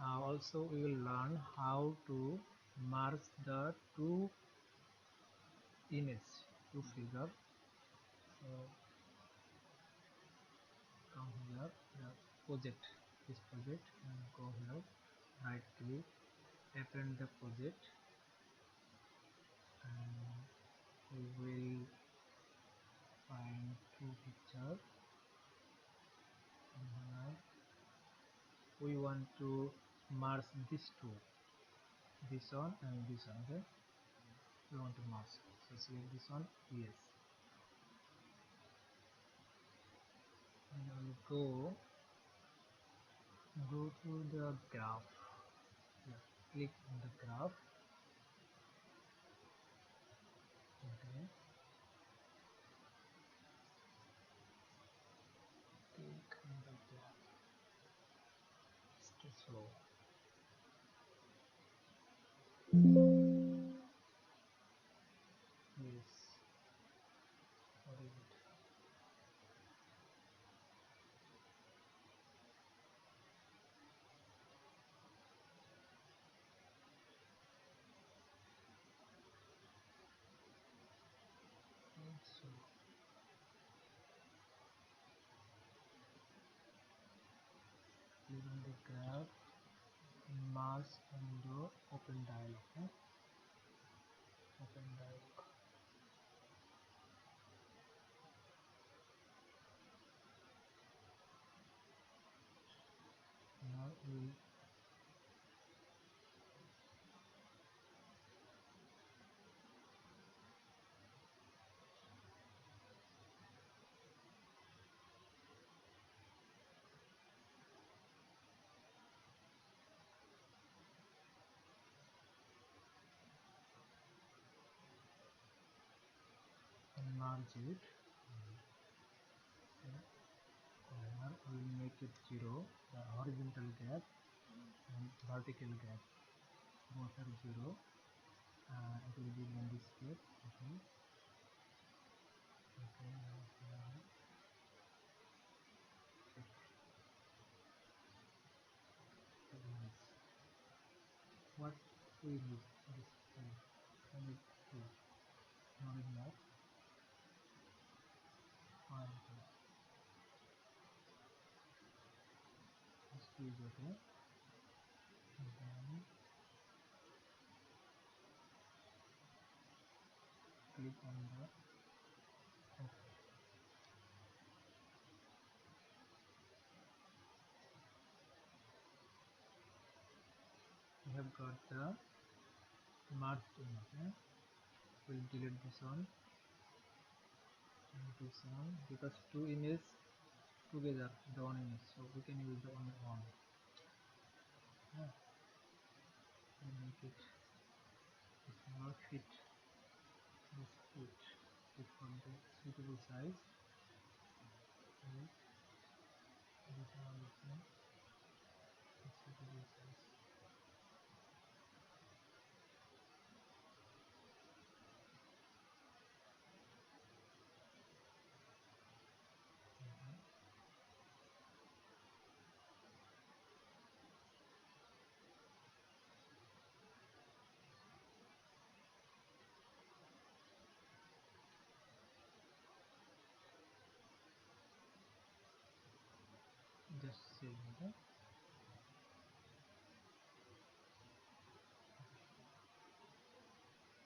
Also we will learn how to merge the two image, two figure. So come here, the project, this project, and go here, right click, append the project, and we will find two picture. And here we want to merge these two, this one and this one. Okay, we want to merge, so select this one, yes, and I will go to the graph. Yeah, click on the graph. Okay, click on the graph. It's too slow. Yes, what is it? So click on the graph, mask window, open dialog. Open dialog. Now we'll merge it. Okay. Here we will make it 0, the horizontal gap and vertical gap, both are 0. It will be in this step. Okay. Okay. Now check. What we need this time. I need to not enough. Fine. This is okay. And then click on the OK. We have got the merged image. We'll delete this one and this one because two images together, the one image, so we can use the only one. Yeah. We'll make it small, fit this fit. Click on the suitable size. This one also.